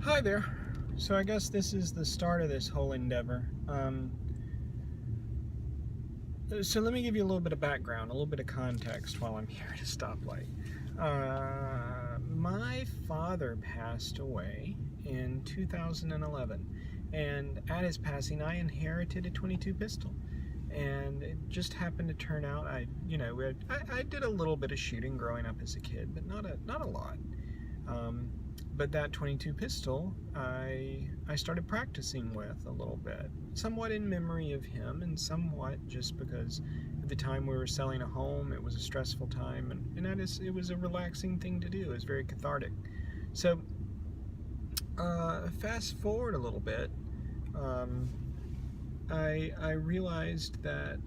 Hi there. So I guess this is the start of this whole endeavor. So let me give you a little bit of background, a little bit of context while I'm here at a stoplight. My father passed away in 2011, and at his passing, I inherited a 22 pistol. And it just happened to turn out I did a little bit of shooting growing up as a kid, but not a lot. Um, but that 22 pistol, I started practicing with a little bit, somewhat in memory of him, and somewhat just because at the time we were selling a home, it was a stressful time, and it was a relaxing thing to do. It was very cathartic. So, fast forward a little bit, um, I realized that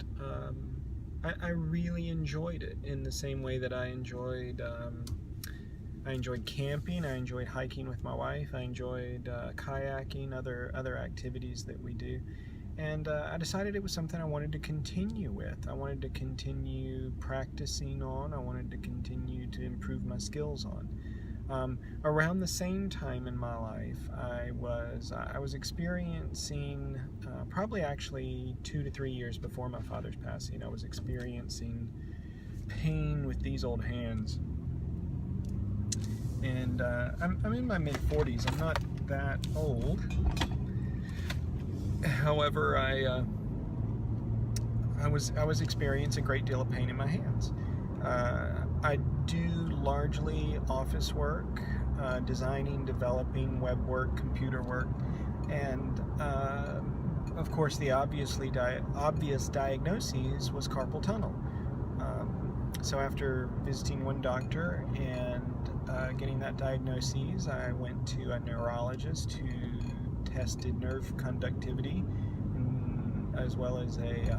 I really enjoyed it in the same way that I enjoyed camping. I enjoyed hiking with my wife. I enjoyed kayaking, other activities that we do. And I decided it was something I wanted to continue with. I wanted to continue practicing on. I wanted to continue to improve my skills on. Around the same time in my life, I was experiencing, probably actually 2 to 3 years before my father's passing, I was experiencing pain with these old hands. And I'm in my mid-40s. I'm not that old. However, I was experiencing a great deal of pain in my hands. I do largely office work, designing, developing, web work, computer work, and of course the obvious diagnosis was carpal tunnel. So after visiting one doctor and getting that diagnosis, I went to a neurologist who tested nerve conductivity, as well as a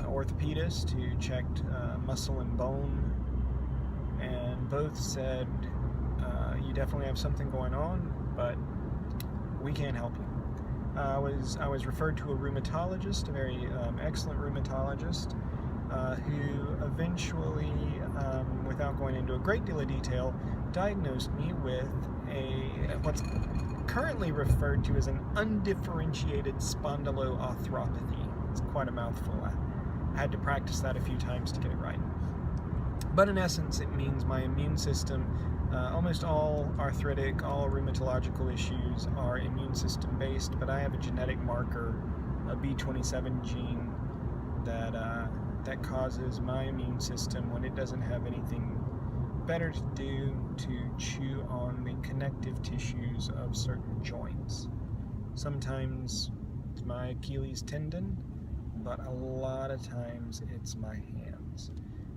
orthopedist who checked muscle and bone, and both said, you definitely have something going on, but we can't help you. I was referred to a rheumatologist, a very excellent rheumatologist, who eventually, without going into a great deal of detail, diagnosed me with what's currently referred to as an undifferentiated spondyloarthropathy. It's quite a mouthful. I had to practice that a few times to get it right. But in essence, it means my immune system, almost all arthritic, all rheumatological issues are immune system based, but I have a genetic marker, a B27 gene, that causes my immune system, when it doesn't have anything better to do, to chew on the connective tissues of certain joints. Sometimes it's my Achilles tendon, but a lot of times it's my hands.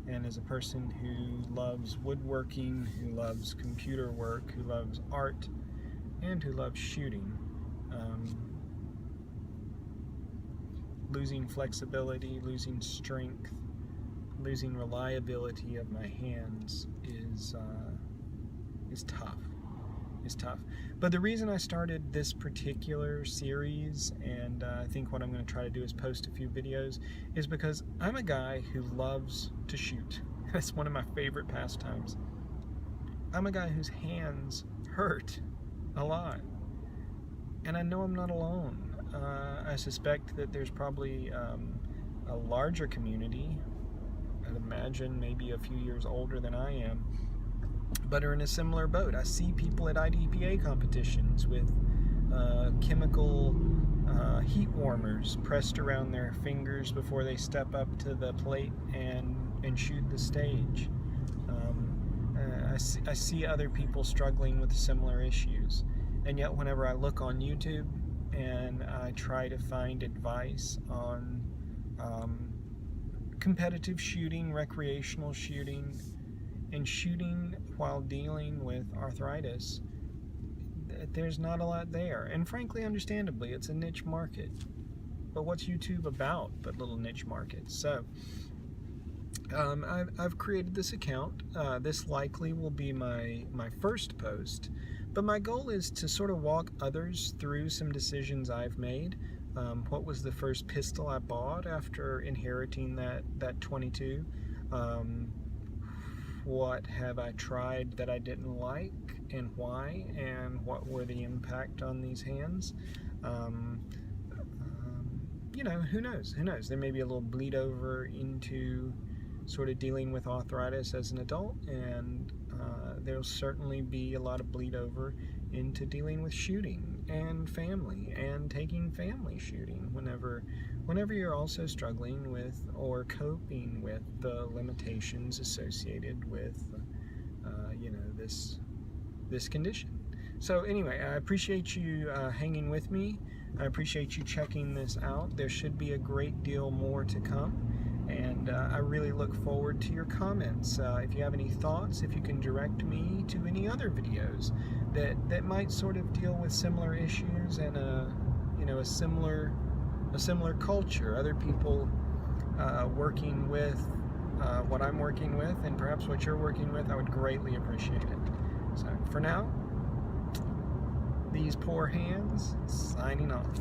And as a person who loves woodworking, who loves computer work, who loves art, and who loves shooting, losing flexibility, losing strength, losing reliability of my hands is tough. It's tough. But the reason I started this particular series, and I think what I'm going to try to do is post a few videos, is because I'm a guy who loves to shoot. That's one of my favorite pastimes. I'm a guy whose hands hurt a lot, and I know I'm not alone. I suspect that there's probably a larger community, I'd imagine maybe a few years older than I am, but are in a similar boat. I see people at IDPA competitions with chemical heat warmers pressed around their fingers before they step up to the plate and shoot the stage. I see other people struggling with similar issues, and yet whenever I look on YouTube and I try to find advice on competitive shooting, recreational shooting, and shooting while dealing with arthritis, there's not a lot there. And frankly, understandably, it's a niche market. But what's YouTube about but little niche markets? So I've created this account. This likely will be my first post, but my goal is to sort of walk others through some decisions I've made. What was the first pistol I bought after inheriting that 22? what have I tried that I didn't like and why, and what were the impact on these hands. You know, who knows? Who knows? There may be a little bleed over into sort of dealing with arthritis as an adult, and there'll certainly be a lot of bleed over into dealing with shooting and family and taking family shooting whenever you're also struggling with or coping with the limitations associated with you know, this condition. So anyway, I appreciate you hanging with me. I appreciate you checking this out. There should be a great deal more to come, and I really look forward to your comments. If you have any thoughts, if you can direct me to any other videos that might sort of deal with similar issues and you know, a similar culture, other people working with what I'm working with, and perhaps what you're working with, I would greatly appreciate it. So for now, these poor hands, signing off.